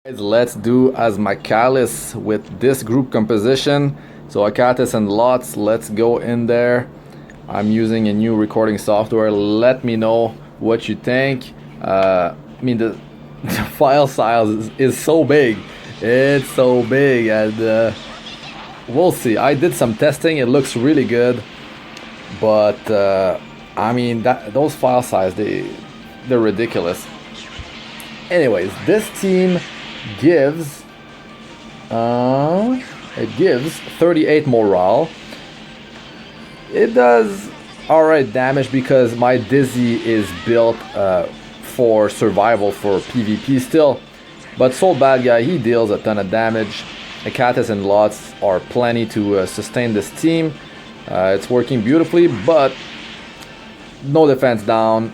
Let's do as Macalis with this group composition. So Achates and Lots, let's go in there. I'm using a new recording software. Let me know what you think. The file size is so big. It's so big, and we'll see. I did some testing. It looks really good, but those file size they're ridiculous. Anyways, this team gives it gives 38 morale. It does alright damage because my Dizzy is built for survival for PvP still. But Sol Badguy, he deals a ton of damage. Achates and Lots are plenty to sustain this team. It's working beautifully, but no defense down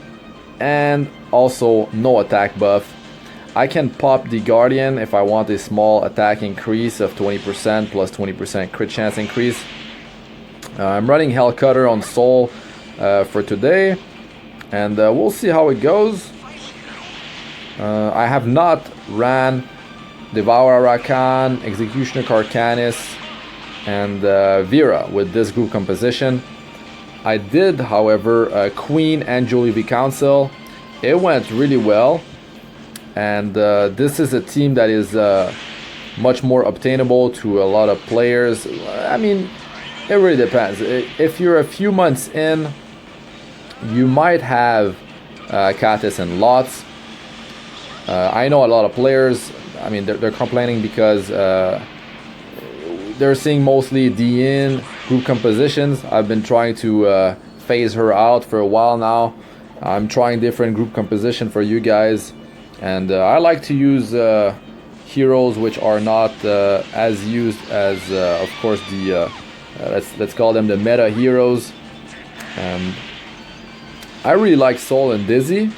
and also no attack buff. I can pop the Guardian if I want a small attack increase of 20% plus 20% crit chance increase. I'm running Hell Cutter on Sol for today, and we'll see how it goes. I have not ran Devour Rakan, Executioner Karkanis, and Vera with this group composition. I did, however, Queen and Jolie V Council. It went really well. And this is a team that is much more obtainable to a lot of players. It really depends. If you're a few months in, you might have Achates and Lots. I know a lot of players, they're complaining because they're seeing mostly D-in group compositions. I've been trying to phase her out for a while now. I'm trying different group composition for you guys. And I like to use heroes which are not as used as, of course, the let's call them the meta heroes. I really like Sol and Dizzy.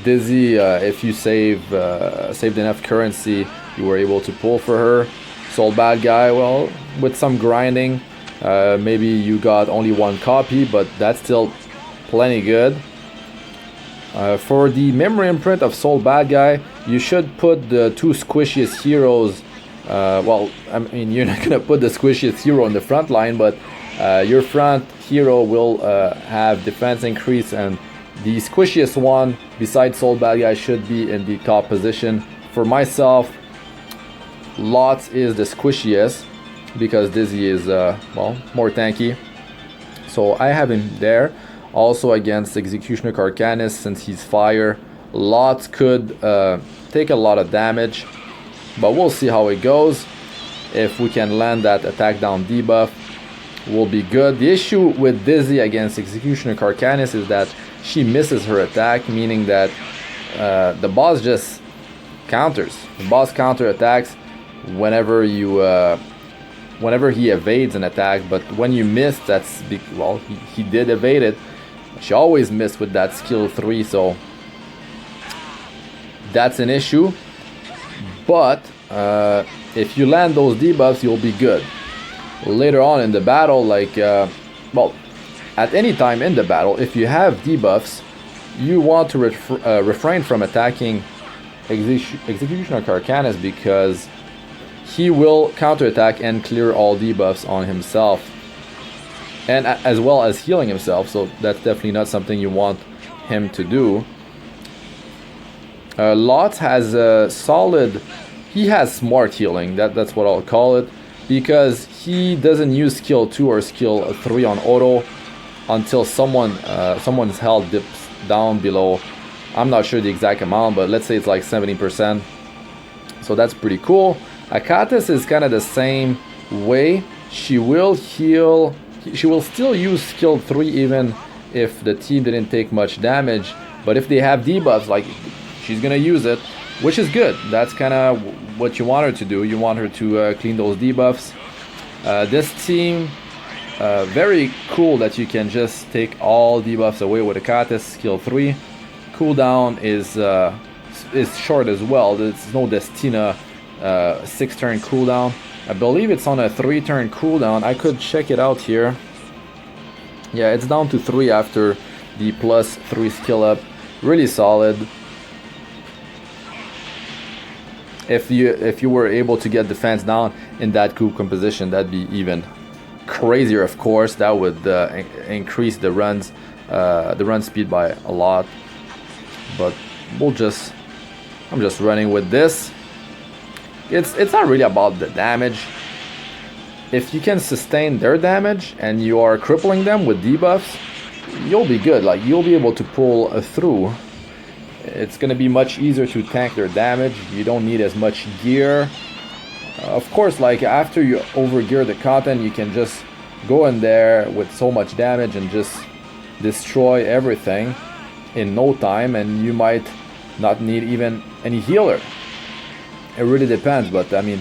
Dizzy, if you saved enough currency, you were able to pull for her. Sol Badguy, well, with some grinding, maybe you got only one copy, but that's still plenty good. For the memory imprint of Sol Badguy, you should put the two squishiest heroes. You're not gonna put the squishiest hero in the front line, but your front hero will have defense increase, and the squishiest one besides Sol Badguy should be in the top position. For myself, Lots is the squishiest because Dizzy is more tanky, so I have him there. Also against Executioner Karkanis, since he's fire, Lots could take a lot of damage, but we'll see how it goes. If we can land that attack down debuff, we'll be good. The issue with Dizzy against Executioner Karkanis is that she misses her attack, meaning that the boss just counters. The boss counter attacks whenever he evades an attack, but when you miss, he did evade it. She always missed with that skill 3, so that's an issue. But if you land those debuffs, you'll be good. Later on in the battle, at any time in the battle, if you have debuffs, you want to refrain from attacking Executioner Karkanis because he will counterattack and clear all debuffs on himself, and as well as healing himself, so that's definitely not something you want him to do. Lots has a solid, he has smart healing, that's what I'll call it, because he doesn't use skill 2 or skill 3 on auto until someone's health dips down below, I'm not sure the exact amount, but let's say it's like 70%, so that's pretty cool. Achates is kind of the same way. She will still use skill 3 even if the team didn't take much damage, but if they have debuffs, she's gonna use it, which is good. That's kind of what you want her to do. You want her to clean those debuffs. This team, very cool that you can just take all debuffs away with Achates skill 3. Cooldown is short as well. There's no Destina 6-turn cooldown. I believe it's on a 3-turn cooldown. I could check it out here. Yeah, it's down to 3 after the plus 3 skill up. Really solid. If you were able to get defense down in that group composition, that'd be even crazier. Of course, that would increase the run speed by a lot. But I'm just running with this. It's not really about the damage. If you can sustain their damage and you are crippling them with debuffs, you'll be good. Like, you'll be able to pull through. It's gonna be much easier to tank their damage. You don't need as much gear. Of course, like, after you overgear the content, you can just go in there with so much damage and just destroy everything in no time, and you might not need even any healer. It really depends, but I mean,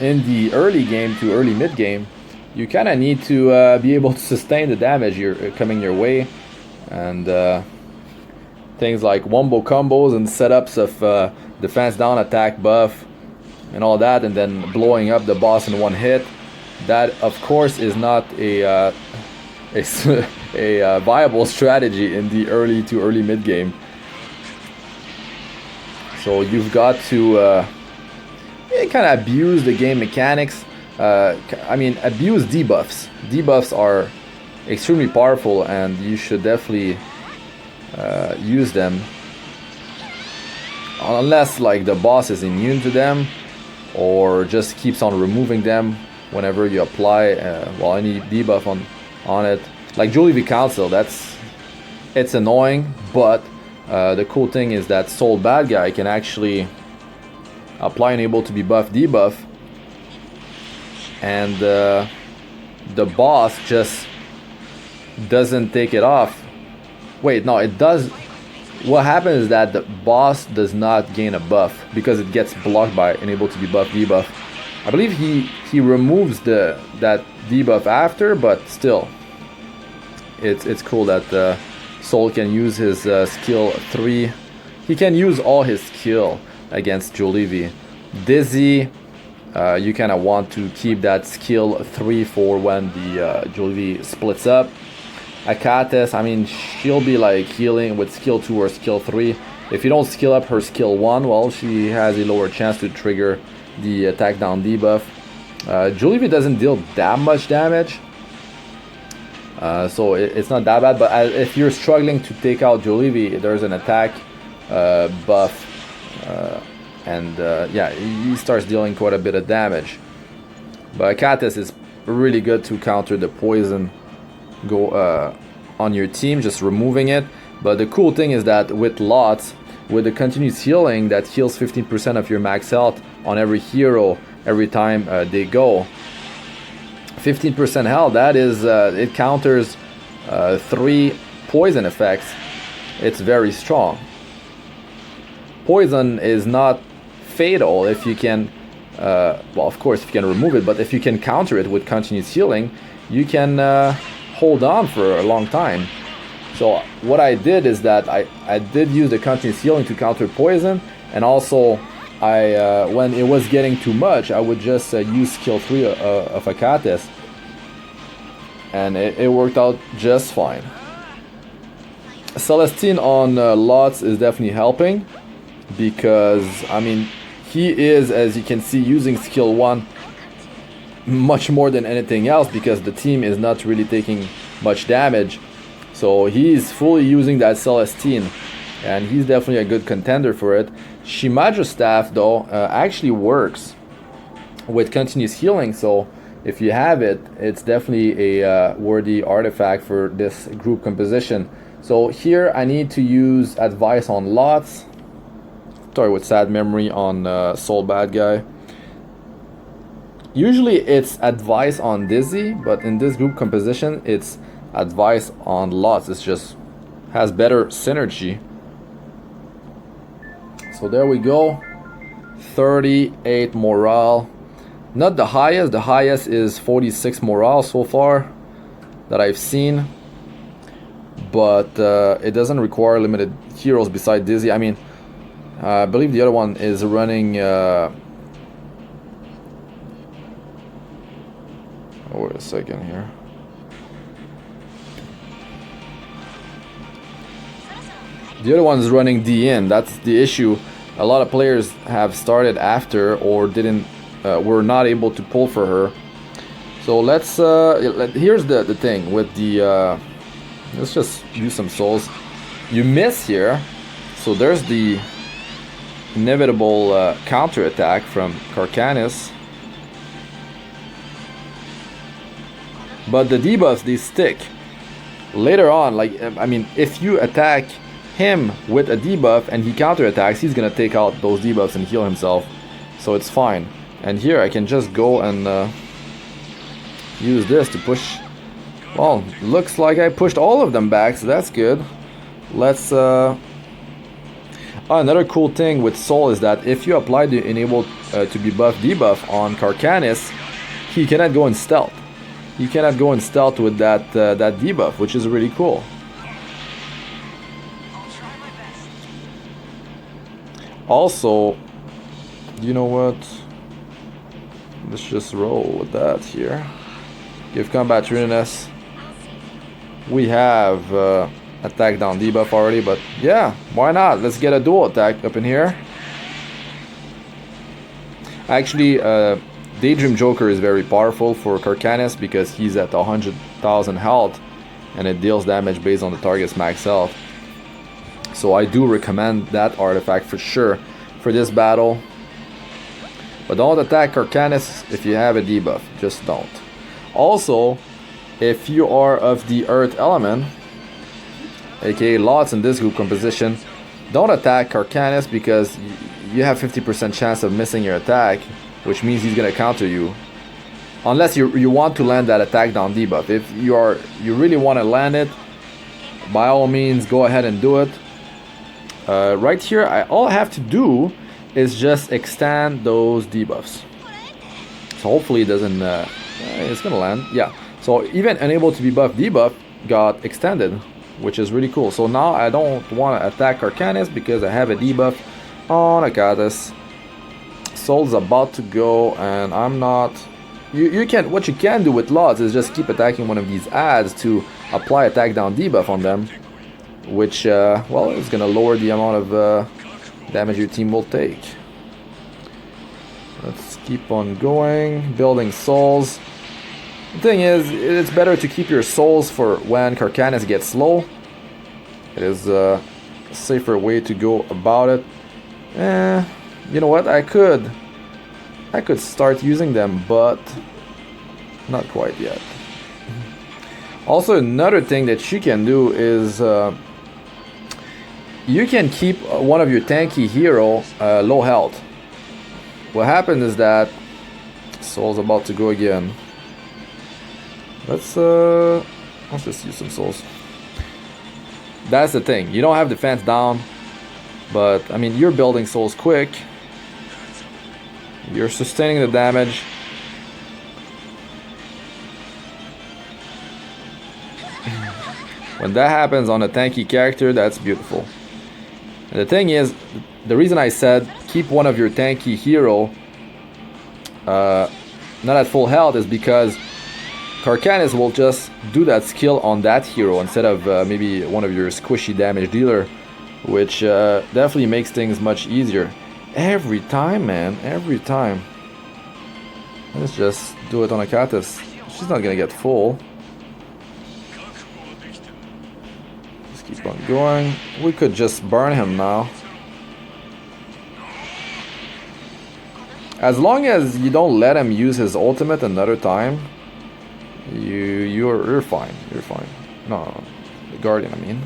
in the early game to early mid game, you kind of need to be able to sustain the damage you're coming your way, and things like wombo combos and setups of defense down, attack buff, and all that, and then blowing up the boss in one hit. That, of course, is not a viable strategy in the early to early mid game. So you've got to kind of abuse the game mechanics. I mean, abuse debuffs. Debuffs are extremely powerful, and you should definitely use them, unless like the boss is immune to them or just keeps on removing them whenever you apply any debuff on it. Like Jollibee Council, it's annoying, but the cool thing is that Sol Badguy can actually apply Enable to be buff debuff, and the boss just doesn't take it off. Wait, no, it does. What happens is that the boss does not gain a buff because it gets blocked by Enable to be buff debuff. I believe he removes that debuff after, but still, it's cool that Sol can use his skill 3. He can use all his skill against Jollibee. Dizzy, you kind of want to keep that skill 3 for when the Jollibee splits up. Achates, I mean, she'll be like healing with skill 2 or skill 3. If you don't skill up her skill 1, well, she has a lower chance to trigger the attack down debuff. Jollibee doesn't deal that much damage, so it's not that bad, but if you're struggling to take out Jollibee, there's an attack buff, and yeah, he starts dealing quite a bit of damage. But Achates is really good to counter the poison on your team, just removing it. But the cool thing is that with Lots, with the continuous healing that heals 15% of your max health on every hero every time they go, 15% health, that is, it counters 3 poison effects. It's very strong. Poison is not fatal if you can, well, of course, if you can remove it, but if you can counter it with continuous healing, you can hold on for a long time. So what I did is that I did use the continuous healing to counter poison, and also when it was getting too much, I would just use skill 3 of Achates, and it worked out just fine. Celestine on Lots is definitely helping, because I mean, he is, as you can see, using skill 1 much more than anything else, because the team is not really taking much damage. So he's fully using that Celestine, and he's definitely a good contender for it. Shimadra's staff, though, actually works with continuous healing, so if you have it, it's definitely a worthy artifact for this group composition. So here I need to use advice on Lots. Sorry, with sad memory on Sol Badguy. Usually it's advice on Dizzy, but in this group composition it's advice on Lots. It's just has better synergy. So there we go. 38 morale. Not the highest. The highest is 46 morale so far that I've seen. But it doesn't require limited heroes beside Dizzy. I mean, I believe the other one is running... wait a second here. The other one is running DN. That's the issue. A lot of players have started after or didn't were not able to pull for her. So let's here's the thing with the let's just use some souls. You miss here, so there's the inevitable counter attack from Karkanis. But the debuffs, they stick. Later on, like, I mean, if you attack him with a debuff and he counterattacks, he's gonna take out those debuffs and heal himself. So it's fine. And here I can just go and use this to push. Well, looks like I pushed all of them back, so that's good. Let's another cool thing with Soul is that if you apply the enable to be buff debuff on Karkanis, he cannot go in stealth. He cannot go in stealth with that that debuff, which is really cool. Also, you know what? Let's just roll with that here. Give combat readiness. We have attack down debuff already, but yeah, why not? Let's get a dual attack up in here. Actually, Daydream Joker is very powerful for Karkanis because he's at 100,000 health and it deals damage based on the target's max health. So I do recommend that artifact for sure for this battle. But don't attack Karkanis if you have a debuff, just don't. Also, if you are of the earth element, aka Lots in this group composition, don't attack Karkanis because you have 50% chance of missing your attack, which means he's gonna counter you. Unless you want to land that attack down debuff. If you really want to land it, by all means go ahead and do it. Right here, all I have to do is just extend those debuffs. So hopefully it doesn't. It's gonna land. Yeah. So even unable to be buff debuff got extended, which is really cool. So now I don't want to attack Karkanis because I have a debuff on Achates. Soul's about to go, and I'm not. You can. What you can do with Lots is just keep attacking one of these ads to apply attack down debuff on them, which well, is gonna lower the amount of damage your team will take. Let's keep on going, building souls. The thing is, it's better to keep your souls for when Karkanis gets slow. It is a safer way to go about it. You know what? I could start using them, but not quite yet. Also, another thing that you can do is you can keep one of your tanky hero low health. What happens is that Soul's about to go again. Let's just use some souls. That's the thing. You don't have defense down, but I mean you're building souls quick. You're sustaining the damage. When that happens on a tanky character, that's beautiful. And the thing is, the reason I said keep one of your tanky hero not at full health is because Karkanis will just do that skill on that hero instead of maybe one of your squishy damage dealer, which definitely makes things much easier. Every time, man, every time. Let's just do it on Achates. She's not gonna get full. Let's keep on going. We could just burn him now. As long as you don't let him use his ultimate another time, you're fine. You're fine. No, the Guardian, I mean.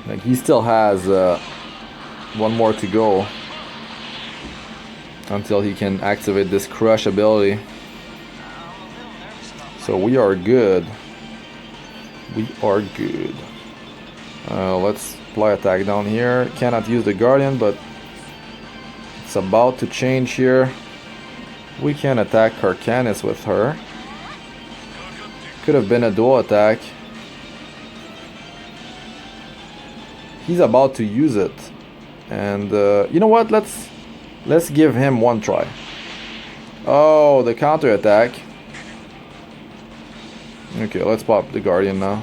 Like he still has one more to go until he can activate this crush ability. So we are good. We are good. Let's apply attack down here. Cannot use the Guardian, but it's about to change here. We can attack Karkanis with her. Could have been a dual attack. He's about to use it, and you know what? Let's give him one try. Oh, the counter attack. Okay, let's pop the Guardian now.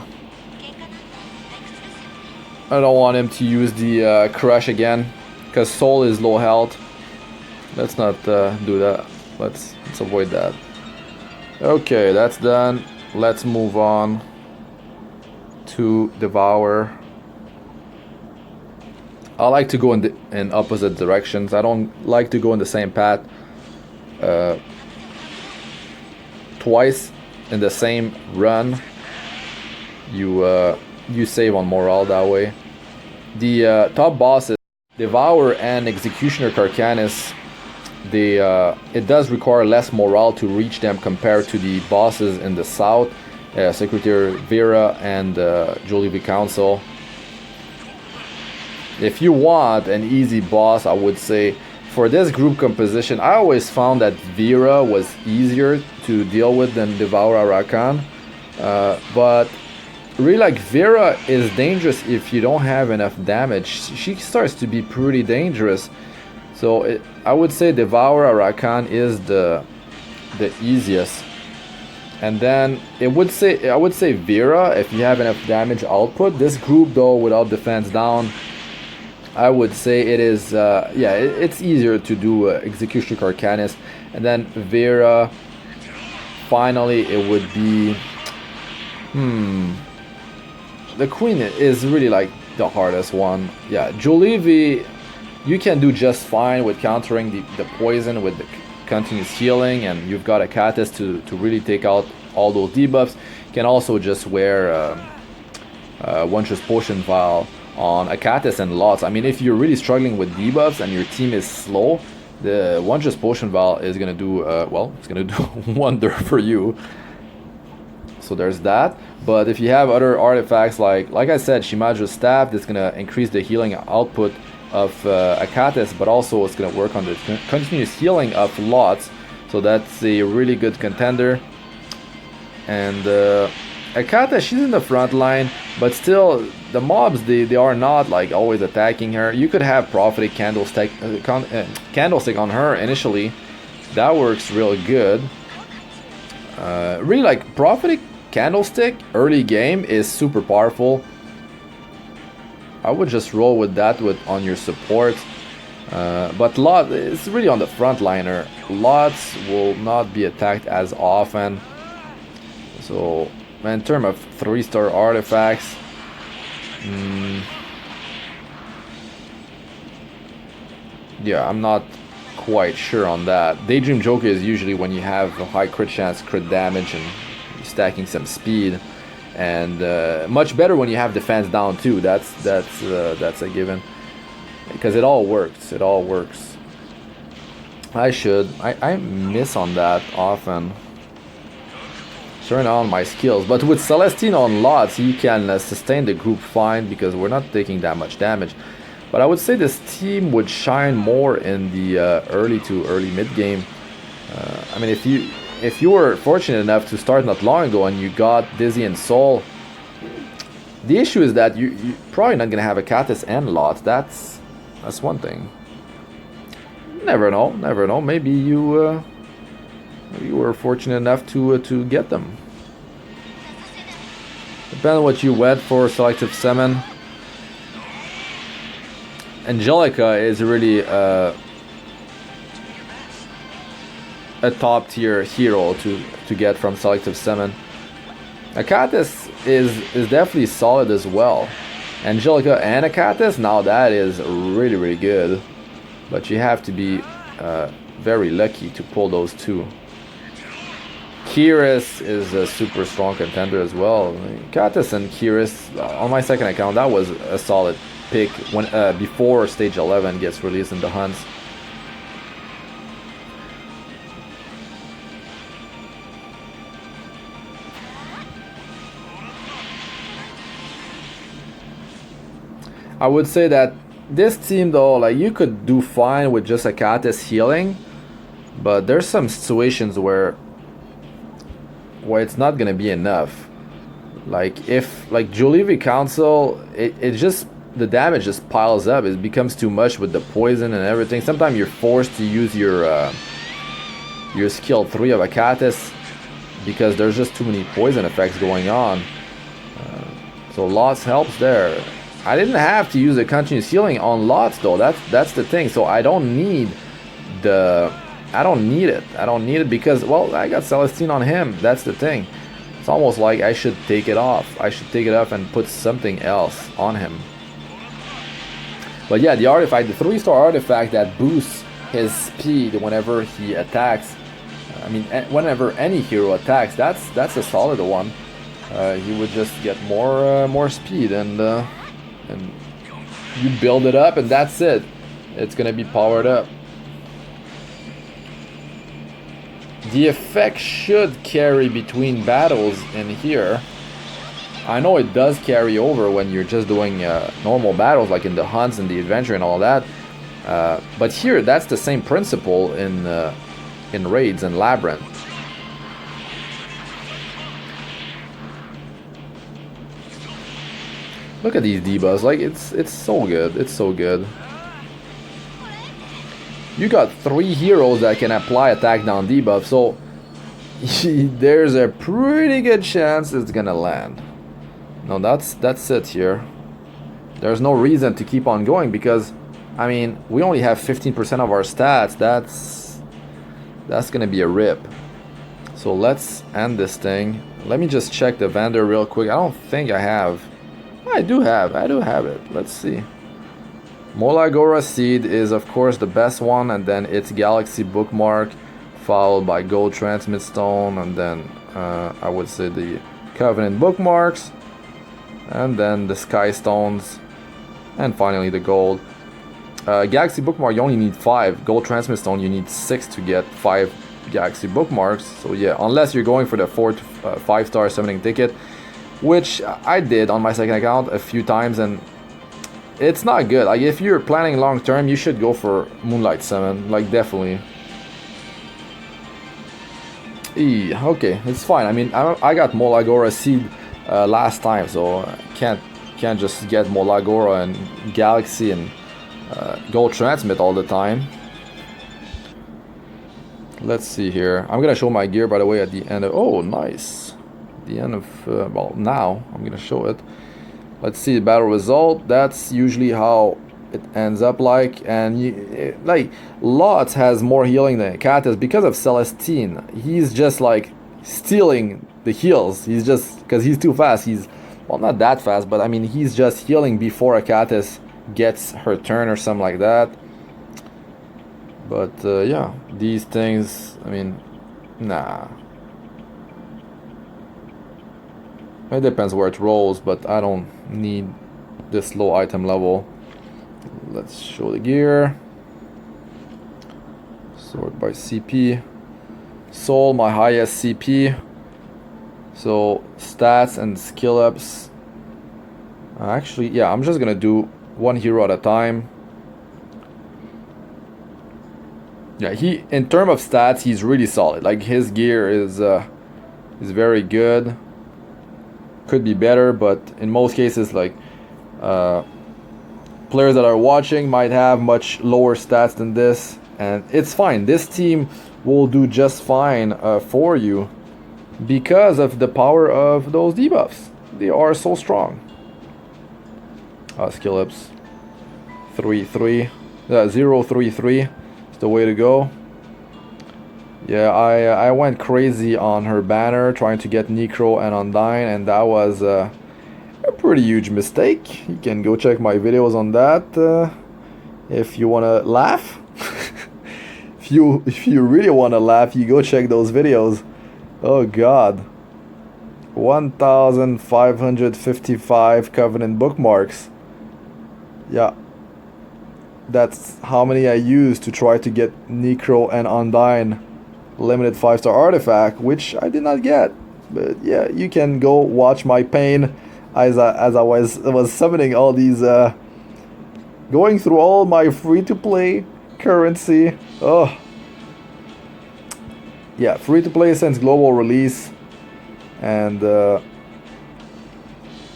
I don't want him to use the Crush again, because Soul is low health. Let's not do that. Let's avoid that. Okay, that's done. Let's move on to Devour. I like to go in opposite directions. I don't like to go in the same path twice in the same run. You save on morale that way. The top bosses, Devour and Executioner Karkanis, it does require less morale to reach them compared to the bosses in the south, Secretary Vera and Jollivie Council. If you want an easy boss, I would say for this group composition, I always found that Vera was easier to deal with than Devour Arakan. But really, like, Vera is dangerous if you don't have enough damage. She starts to be pretty dangerous. So I would say Devour Arakan is the easiest. And then I would say Vera if you have enough damage output. This group though, without defense down, I would say it is it's easier to do Executioner Karkanis. And then Vera, finally it would be the Queen is really like the hardest one. Yeah, Jollivie, you can do just fine with countering the poison with the continuous healing, and you've got Achates to really take out all those debuffs. You can also just wear One Trust Potion Vial on Achates and Lots. I mean, if you're really struggling with debuffs and your team is slow, the One Trust Potion Vial is gonna do it's gonna do wonder for you. So there's that. But if you have other artifacts like I said, Shimaju's Staff, that's gonna increase the healing output of Achates, but also it's gonna work on the continuous healing of Lots. So that's a really good contender. And Achates, she's in the front line, but still the mobs, they are not like always attacking her. You could have Prophetic Candlestick on her initially. That works really good. Really, like, Prophetic Candlestick early game is super powerful. I would just roll with that on your support. But Lot is really on the front liner. Lots will not be attacked as often. So in terms of 3-star artifacts, yeah, I'm not quite sure on that. Daydream Joker is usually when you have a high crit chance, crit damage, and stacking some speed, and much better when you have defense down too. That's a given, because it all works. It all works. I miss on that often. Turn on my skills, but with Celestine on Lots, he can sustain the group fine because we're not taking that much damage. But I would say this team would shine more in the early to early mid game. I mean, if you were fortunate enough to start not long ago and you got Dizzy and Soul, the issue is that you're probably not gonna have Achates and Lots. That's one thing. Never know. Maybe you were fortunate enough to get them. Depending on what you went for selective summon. Angelica is really a top tier hero to get from selective summon. Achates is definitely solid as well. Angelica and Achates, now that is really good. But you have to be very lucky to pull those two. Kiris is a super strong contender as well. Achates and Kiris, on my second account, that was a solid pick when before stage 11 gets released in the hunts. I would say that this team though, like, you could do fine with just Achates healing, but there's some situations where it's not gonna be enough. Like if Jollivie Council, it just, the damage just piles up. It becomes too much with the poison and everything. Sometimes you're forced to use your skill 3 of Achates because there's just too many poison effects going on. So Lots helps there. I didn't have to use the continuous healing on Lots though. That's the thing. So I don't need the. I don't need it. I don't need it because, well, I got Celestine on him. That's the thing. It's almost like I should take it off. I should take it off and put something else on him. But yeah, the artifact, the 3-star artifact that boosts his speed whenever he attacks. I mean, whenever any hero attacks, that's a solid one. He would just get more speed, and you build it up, and that's it. It's gonna be powered up. The effect should carry between battles in here. I know it does carry over when you're just doing normal battles, like in the hunts and the adventure and all that. But here, that's the same principle in raids and labyrinth. Look at these debuffs, like it's so good. It's so good. You got 3 heroes that can apply attack down debuff, so there's a pretty good chance it's gonna land. No, that's it here. There's no reason to keep on going because, I mean, we only have 15% of our stats. That's gonna be a rip. So let's end this thing. Let me just check the vendor real quick. I don't think I have. I do have it. Let's see. Molagora Seed is of course the best one, and then it's Galaxy Bookmark, followed by Gold Transmit Stone, and then I would say the Covenant Bookmarks, and then the Sky Stones, and finally the Gold. Galaxy Bookmark, you only need 5. Gold Transmit Stone, you need 6 to get 5 Galaxy Bookmarks. So yeah, unless you're going for the 4 to 5-star summoning ticket, which I did on my second account a few times, and it's not good. Like, if you're planning long term, you should go for Moonlight Summon, like, definitely. Okay, it's fine. I mean, I got Molagora Seed last time, so I can't just get Molagora and Galaxy and Gold Transmit all the time. Let's see here. I'm gonna show my gear, by the way, at the end of. Oh, nice. The end of. Well, now I'm gonna show it. Let's see the battle result. That's usually how it ends up like. And like, Lots has more healing than Achates because of Celestine. He's just like stealing the heals. He's just, because he's too fast. He's, well, not that fast, but I mean, he's just healing before Achates gets her turn or something like that. But yeah, these things, I mean, nah. It depends where it rolls, but I don't need this low item level. Let's show the gear. Sort by CP. Soul, my highest CP. So stats and skill ups. Actually, yeah, I'm just gonna do one hero at a time. Yeah, in terms of stats, he's really solid. Like, his gear is very good. Could be better, but in most cases, like, players that are watching might have much lower stats than this, and it's fine. This team will do just fine for you because of the power of those debuffs. They are so strong. Skill ups 3-3, 0-3-3 is the way to go. Yeah, I went crazy on her banner trying to get Necro and Undyne, and that was a pretty huge mistake. You can go check my videos on that if you wanna laugh. if you really wanna laugh, you go check those videos. Oh god. 1,555 Covenant bookmarks. Yeah. That's how many I used to try to get Necro and Undyne limited 5-star artifact, which I did not get. But yeah, you can go watch my pain as I was summoning all these, going through all my free-to-play currency. Oh, yeah, free-to-play since global release, and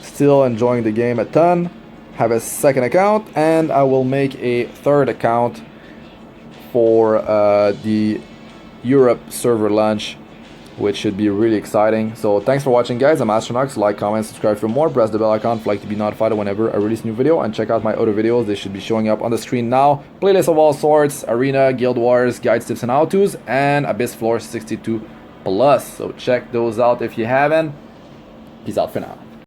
still enjoying the game a ton. Have a second account, and I will make a third account for the Europe server launch which should be really exciting. So thanks for watching, guys. I'm Astranox. Like, comment, subscribe for more. Press the bell icon for like to be notified whenever I release a new video, and check out my other videos. They should be showing up on the screen now. Playlist of all sorts: Arena, Guild Wars, guides, tips, and how-tos, and Abyss Floor 62 Plus. So check those out if you haven't. Peace out for now.